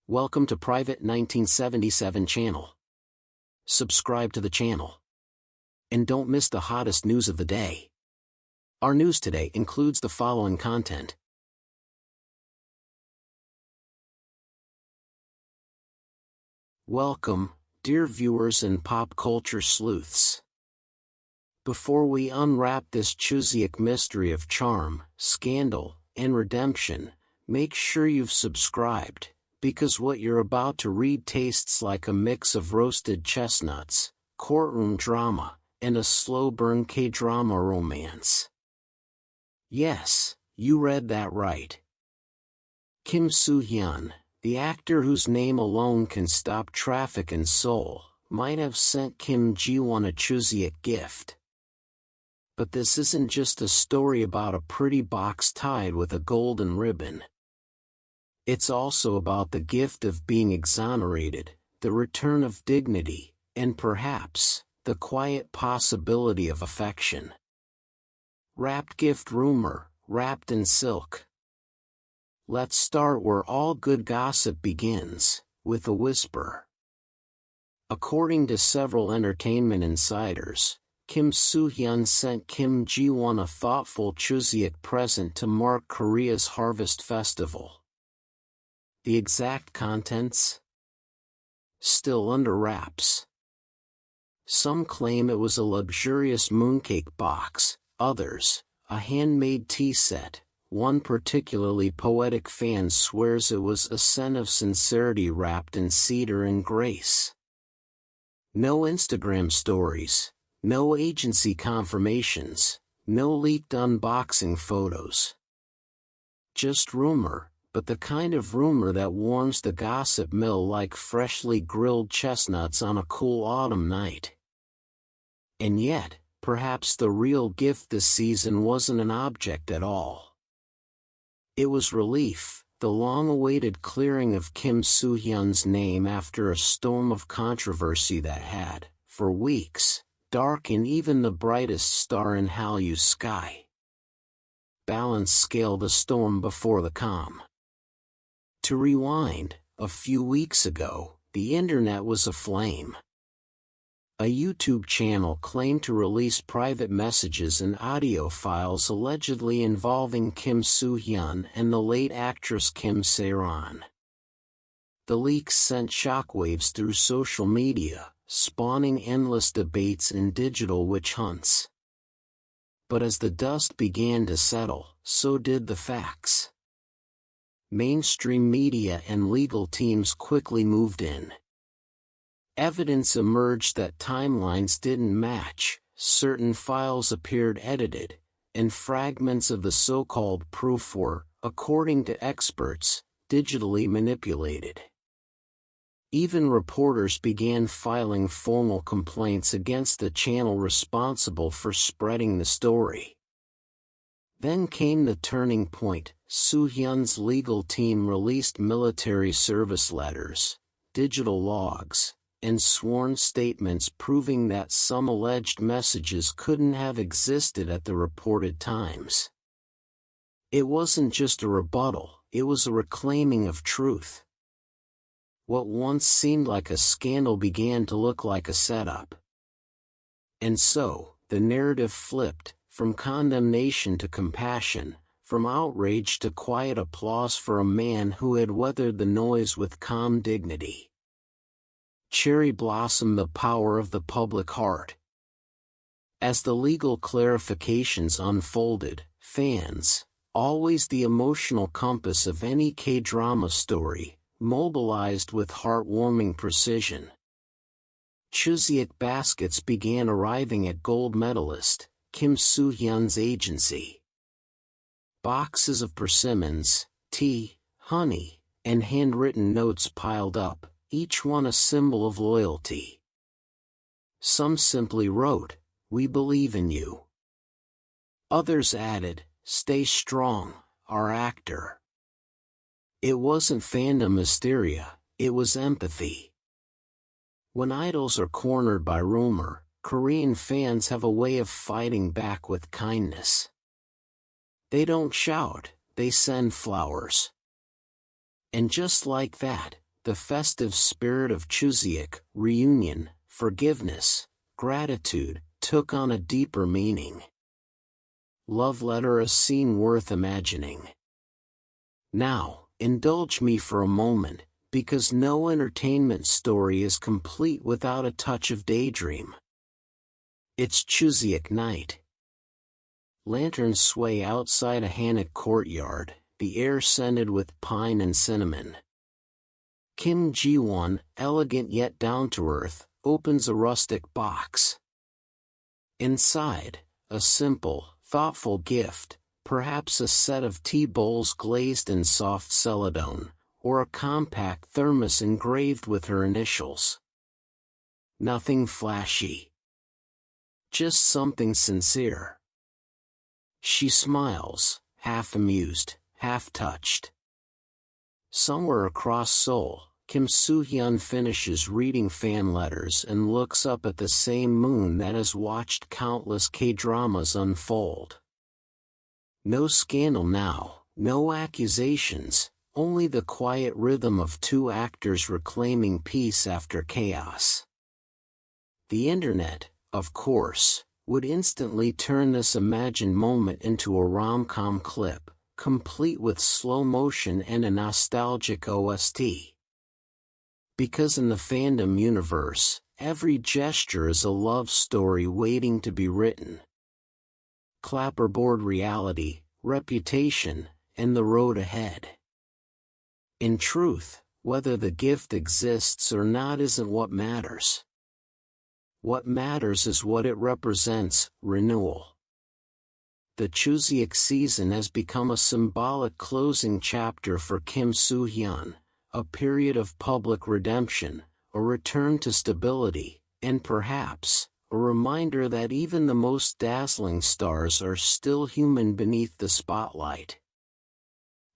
Welcome to Private 1977 channel. Subscribe to the channel. And don't miss the hottest news of the day. Our news today includes the following content. Welcome, dear viewers and pop culture sleuths. Before we unwrap this Chuseok mystery of charm, scandal, and redemption, make sure you've subscribed, because what you're about to read tastes like a mix of roasted chestnuts, courtroom drama, and a slow-burn K-drama romance. Yes, you read that right. Soo Hyun, the actor whose name alone can stop traffic in Seoul, might have sent Kim Ji-won a Chuseok gift. But this isn't just a story about a pretty box tied with a golden ribbon. It's also about the gift of being exonerated, the return of dignity, and perhaps, the quiet possibility of affection. Wrapped gift rumor, wrapped in silk. Let's start where all good gossip begins, with a whisper. According to several entertainment insiders, Soo Hyun sent Kim Ji-won a thoughtful Chuseok present to mark Korea's Harvest Festival. The exact contents? Still under wraps. Some claim it was a luxurious mooncake box, others, a handmade tea set. One particularly poetic fan swears it was a scent of sincerity wrapped in cedar and grace. No Instagram stories, no agency confirmations, no leaked unboxing photos. Just rumor, but the kind of rumor that warms the gossip mill like freshly grilled chestnuts on a cool autumn night. And yet, perhaps the real gift this season wasn't an object at all. It was relief, the long-awaited clearing of Soo Hyun's name after a storm of controversy that had, for weeks, darkened even the brightest star in Hallyu's sky. Balance scale the storm before the calm. To rewind, a few weeks ago, the internet was aflame. A YouTube channel claimed to release private messages and audio files allegedly involving Soo Hyun and the late actress Kim Se-ron. The leaks sent shockwaves through social media, spawning endless debates and digital witch hunts. But as the dust began to settle, so did the facts. Mainstream media and legal teams quickly moved in. Evidence emerged that timelines didn't match, certain files appeared edited, and fragments of the so-called proof were, according to experts, digitally manipulated. Even reporters began filing formal complaints against the channel responsible for spreading the story. Then came the turning point. Soo Hyun's legal team released military service letters, digital logs, and sworn statements proving that some alleged messages couldn't have existed at the reported times. It wasn't just a rebuttal, it was a reclaiming of truth. What once seemed like a scandal began to look like a setup. And so, the narrative flipped, from condemnation to compassion, from outrage to quiet applause for a man who had weathered the noise with calm dignity. Cherry blossomed the power of the public heart. As the legal clarifications unfolded, fans, always the emotional compass of any K-drama story, mobilized with heartwarming precision. Chuseok baskets began arriving at gold medalist Soo Hyun's agency. Boxes of persimmons, tea, honey, and handwritten notes piled up, each one a symbol of loyalty. Some simply wrote, "We believe in you." Others added, "Stay strong, our actor." It wasn't fandom hysteria, it was empathy. When idols are cornered by rumor, Korean fans have a way of fighting back with kindness. They don't shout, they send flowers. And just like that, the festive spirit of Chuseok, reunion, forgiveness, gratitude, took on a deeper meaning. Love letter, a scene worth imagining. Now, indulge me for a moment, because no entertainment story is complete without a touch of daydream. It's Chuseok night. Lanterns sway outside a Hanok courtyard, the air scented with pine and cinnamon. Kim Ji-won, elegant yet down-to-earth, opens a rustic box. Inside, a simple, thoughtful gift, perhaps a set of tea bowls glazed in soft celadon, or a compact thermos engraved with her initials. Nothing flashy. Just something sincere. She smiles, half amused, half touched. Somewhere across Seoul, Kim Soo Hyun finishes reading fan letters and looks up at the same moon that has watched countless K-dramas unfold. No scandal now, no accusations, only the quiet rhythm of two actors reclaiming peace after chaos. The internet, of course, would instantly turn this imagined moment into a rom-com clip, complete with slow motion and a nostalgic OST. Because in the fandom universe, every gesture is a love story waiting to be written. Clapperboard reality, reputation, and the road ahead. In truth, whether the gift exists or not isn't what matters. What matters is what it represents, renewal. The Chuseok season has become a symbolic closing chapter for Kim Soo Hyun, a period of public redemption, a return to stability, and perhaps, a reminder that even the most dazzling stars are still human beneath the spotlight.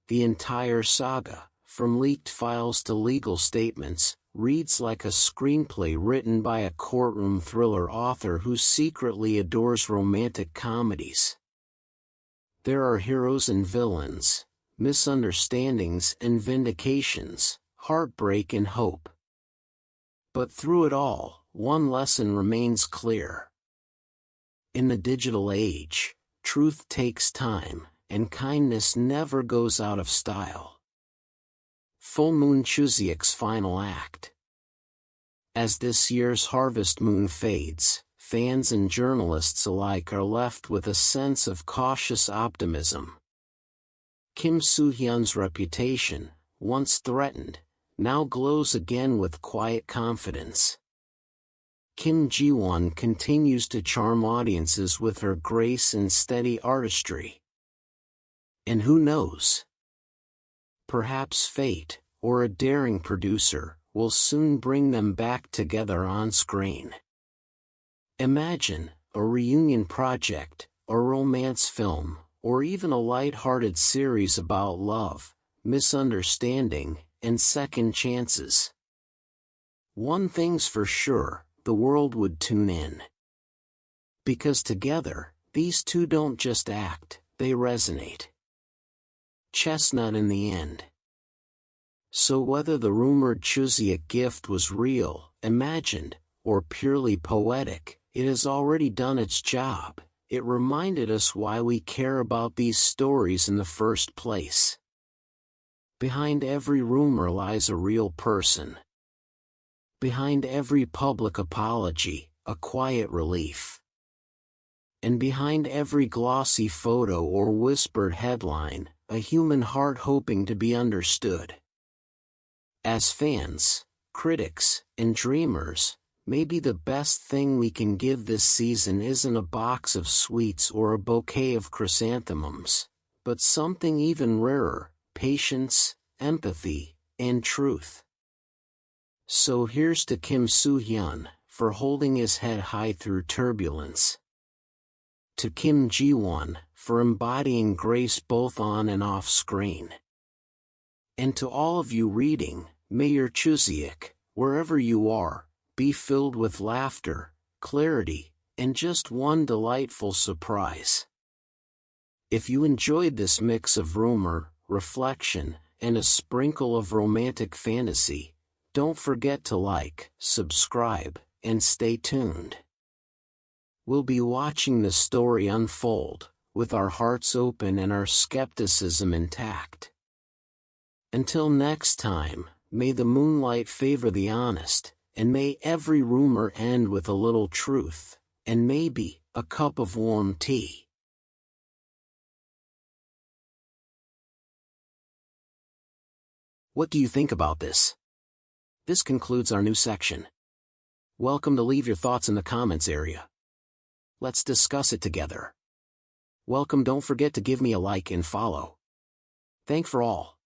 The entire saga, from leaked files to legal statements, reads like a screenplay written by a courtroom thriller author who secretly adores romantic comedies. There are heroes and villains, misunderstandings and vindications, heartbreak and hope. But through it all, one lesson remains clear. In the digital age, truth takes time, and kindness never goes out of style. Full Moon, Chuseok's final act. As this year's harvest moon fades, fans and journalists alike are left with a sense of cautious optimism. Kim Soo Hyun's reputation, once threatened, now glows again with quiet confidence. Kim Ji-won continues to charm audiences with her grace and steady artistry. And who knows? Perhaps fate, or a daring producer, will soon bring them back together on screen. Imagine, a reunion project, a romance film, or even a light-hearted series about love, misunderstanding, and second chances. One thing's for sure, the world would tune in. Because together, these two don't just act, they resonate. Chestnut in the end. So whether the rumored Chuseok gift was real, imagined, or purely poetic, it has already done its job. It reminded us why we care about these stories in the first place. Behind every rumor lies a real person. Behind every public apology, a quiet relief. And behind every glossy photo or whispered headline, a human heart hoping to be understood. As fans, critics, and dreamers, maybe the best thing we can give this season isn't a box of sweets or a bouquet of chrysanthemums, but something even rarer: patience, empathy, and truth. So here's to Kim Soo Hyun, for holding his head high through turbulence. To Kim Ji-won, for embodying grace both on and off screen. And to all of you reading, may your Chuseok, wherever you are, be filled with laughter, clarity, and just one delightful surprise. If you enjoyed this mix of rumor, reflection, and a sprinkle of romantic fantasy, Don't forget to like, subscribe, and stay tuned. We'll be watching the story unfold, with our hearts open and our skepticism intact. Until next time, may the moonlight favor the honest, and may every rumor end with a little truth, and maybe a cup of warm tea. What do you think about this? This concludes our new section. Welcome to leave your thoughts in the comments area. Let's discuss it together. Welcome, don't forget to give me a like and follow. Thank for all.